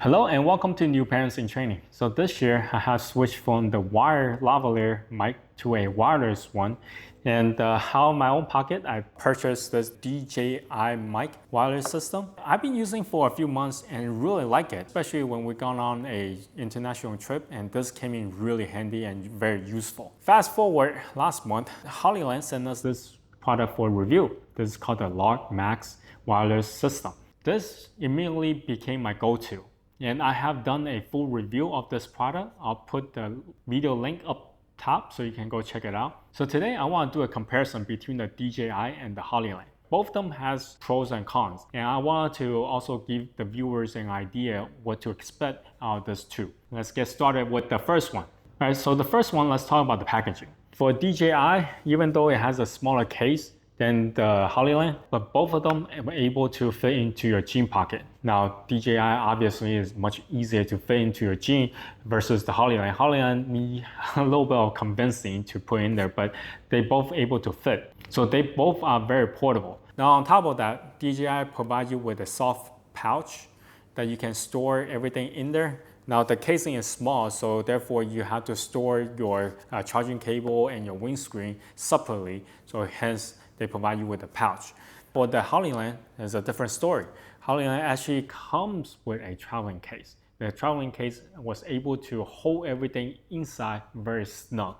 Hello and welcome to New Parents in Training. So this year I have switched from the wired lavalier mic to a wireless one, and out of my own pocket I purchased this DJI mic wireless system. I've been using for a few months and really like it, especially when we've gone on a international trip, and this came in really handy and very useful. Fast forward last month, Hollyland sent us this product for review. This is called the Log Max wireless system. This immediately became my go-to. And I have done a full review of this product. I'll put the video link up top so you can go check it out. So today I want to do a comparison between the DJI and the Hollyland. Both of them has pros and cons, and I wanted to also give the viewers an idea what to expect out of this too. Let's get started with the first one. All right, so the first one, let's talk about the packaging. For DJI, even though it has a smaller case than the Hollyland, but both of them are able to fit into your jean pocket. Now, DJI obviously is much easier to fit into your jean versus the Hollyland. Hollyland need a little bit of convincing to put in there, but they both able to fit. So they both are very portable. Now, on top of that, DJI provides you with a soft pouch that you can store everything in there. Now the casing is small, so therefore you have to store your charging cable and your windscreen separately. So hence they provide you with a pouch. For the Hollyland, it's a different story. Hollyland actually comes with a traveling case. The traveling case was able to hold everything inside very snug.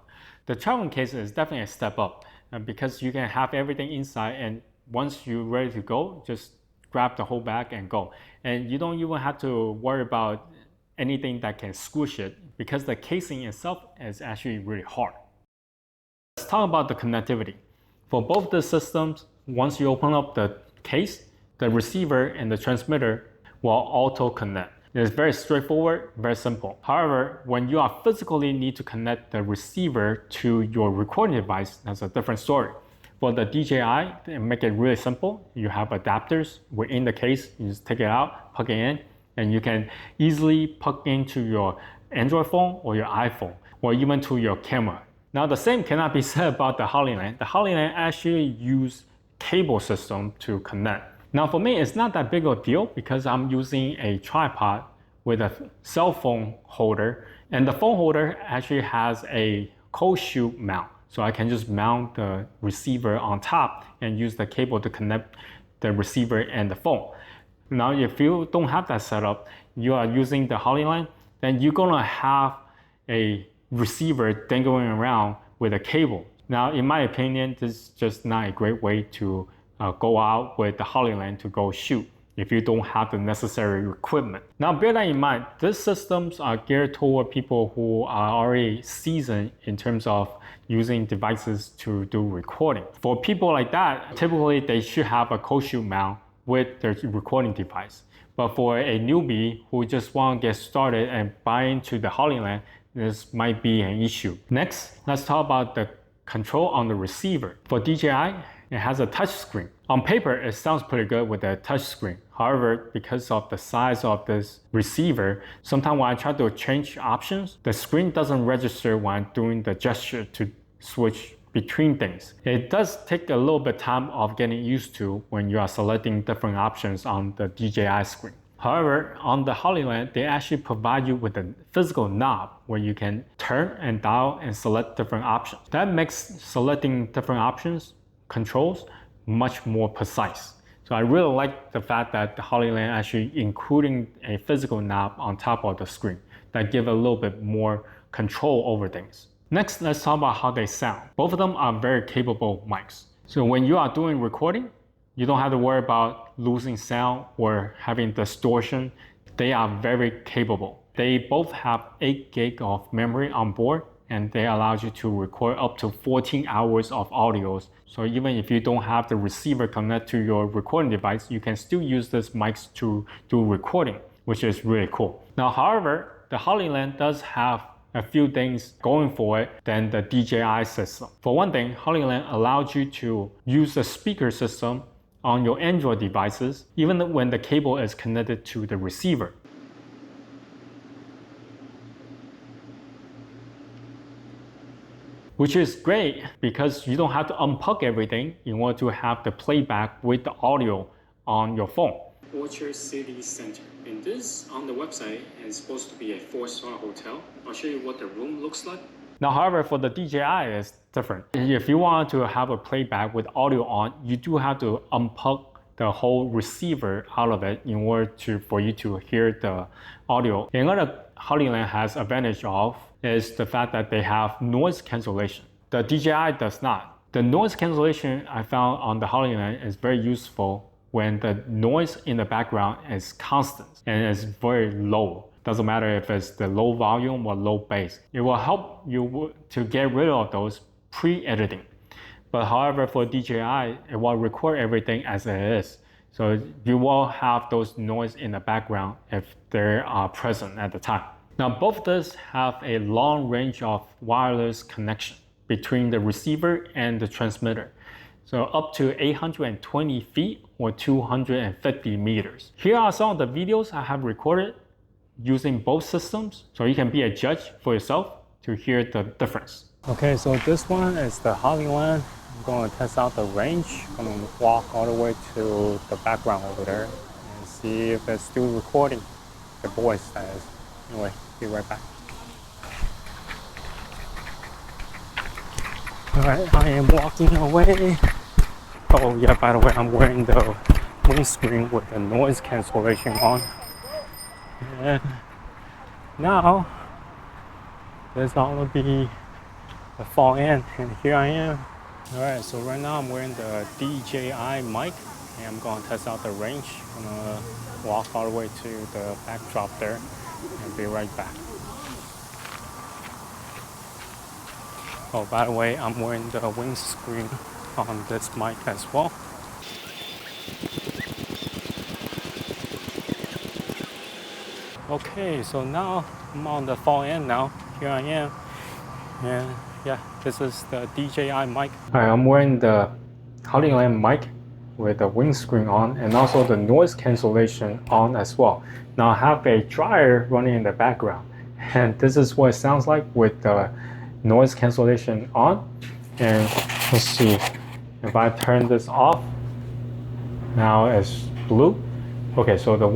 The traveling case is definitely a step up because you can have everything inside, and once you're ready to go, just grab the whole bag and go. And you don't even have to worry about anything that can squish it because the casing itself is actually really hard. Let's talk about the connectivity. For both the systems, once you open up the case, the receiver and the transmitter will auto connect. It's very straightforward, very simple. However, when you are physically need to connect the receiver to your recording device, that's a different story. For the DJI, they make it really simple. You have adapters within the case. You just take it out, plug it in, and you can easily plug into your Android phone or your iPhone, or even to your camera. Now the same cannot be said about the Hollyland. The Hollyland actually use cable system to connect. Now for me, it's not that big of a deal because I'm using a tripod with a cell phone holder, and the phone holder actually has a cold shoe mount. So I can just mount the receiver on top and use the cable to connect the receiver and the phone. Now, if you don't have that setup, you are using the Hollyland, then you're gonna have a receiver dangling around with a cable. Now, in my opinion, this is just not a great way to go out with the Hollyland to go shoot if you don't have the necessary equipment. Now, bear that in mind, these systems are geared toward people who are already seasoned in terms of using devices to do recording. For people like that, typically they should have a cold shoe mount with their recording device. But for a newbie who just want to get started and buy into the Hollyland, this might be an issue. Next, let's talk about the control on the receiver. For DJI, it has a touch screen. On paper, it sounds pretty good with a touch screen. However, because of the size of this receiver, sometimes when I try to change options, the screen doesn't register when I'm doing the gesture to switch between things. It does take a little bit of time of getting used to when you are selecting different options on the DJI screen. However, on the Hollyland, they actually provide you with a physical knob where you can turn and dial and select different options. That makes selecting different options, controls, much more precise. So I really like the fact that the Hollyland actually including a physical knob on top of the screen that give a little bit more control over things. Next, let's talk about how they sound. Both of them are very capable mics. So when you are doing recording, you don't have to worry about losing sound or having distortion. They are very capable. They both have 8 gig of memory on board, and they allow you to record up to 14 hours of audios. So even if you don't have the receiver connect to your recording device, you can still use these mics to do recording, which is really cool. Now, however, the Hollyland does have a few things going for it than the DJI system. For one thing, Hollyland allows you to use the speaker system on your Android devices, even when the cable is connected to the receiver. Which is great because you don't have to unplug everything in order to have the playback with the audio on your phone. Orchard City Center. And this on the website is supposed to be a 4-star hotel. I'll show you what the room looks like. Now, however, for the DJI, it's different. If you want to have a playback with audio on, you do have to unplug the whole receiver out of it in order for you to hear the audio. And another Hollyland has advantage of is the fact that they have noise cancellation. The DJI does not. The noise cancellation I found on the Hollyland is very useful when the noise in the background is constant and is very low. Doesn't matter if it's the low volume or low bass. It will help you to get rid of those pre-editing. But however, for DJI, it will record everything as it is. So you will have those noise in the background if they are present at the time. Now, both of these have a long range of wireless connection between the receiver and the transmitter. So up to 820 feet or 250 meters. Here are some of the videos I have recorded using both systems, so you can be a judge for yourself to hear the difference. Okay, so this one is the Hollyland. I'm going to test out the range. I'm going to walk all the way to the background over there and see if it's still recording the voice that is. Anyway, be right back. Alright, I am walking away. Oh yeah, by the way, I'm wearing the windscreen with the noise cancellation on. And now, there's all of the fall in, and here I am. Alright, so right now I'm wearing the DJI mic, and I'm going to test out the range. I'm going to walk all the way to the backdrop there, and be right back. Oh, by the way, I'm wearing the windscreen on this mic as well. Okay, so now I'm on the fall end now. Here I am. And yeah, this is the DJI mic. Alright, I'm wearing the Hollyland mic with the windscreen on and also the noise cancellation on as well. Now I have a dryer running in the background. And this is what it sounds like with the noise cancellation on. And let's see, if I turn this off, now it's blue. Okay, so the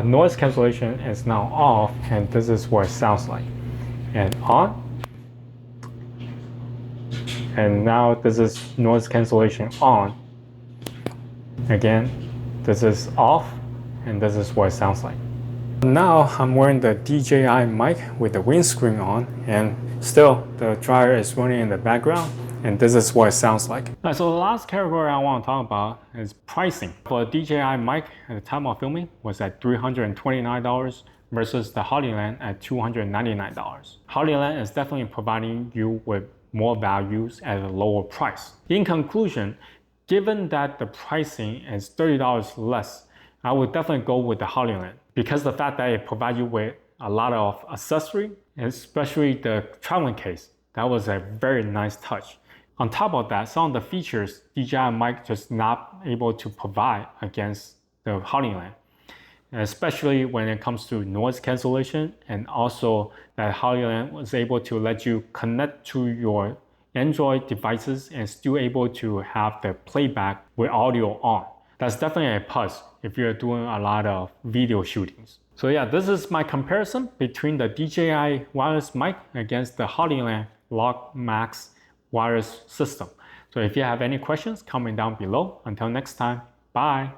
noise cancellation is now off, and this is what it sounds like. And on. And now this is noise cancellation on. Again, this is off, and this is what it sounds like. Now I'm wearing the DJI mic with the windscreen on, and still the dryer is running in the background, and this is what it sounds like. So the last category I want to talk about is pricing. For the DJI mic at the time of filming was at $329 versus the Hollyland at $299. Hollyland is definitely providing you with more values at a lower price. In conclusion, given that the pricing is $30 less, I would definitely go with the Hollyland because the fact that it provides you with a lot of accessory, especially the traveling case. That was a very nice touch. On top of that, some of the features DJI mic just not able to provide against the Hollyland, especially when it comes to noise cancellation, and also that Hollyland was able to let you connect to your Android devices and still able to have the playback with audio on. That's definitely a plus if you're doing a lot of video shootings. So yeah, this is my comparison between the DJI wireless mic against the Hollyland Log Max wireless system. So if you have any questions, comment down below. Until next time, bye.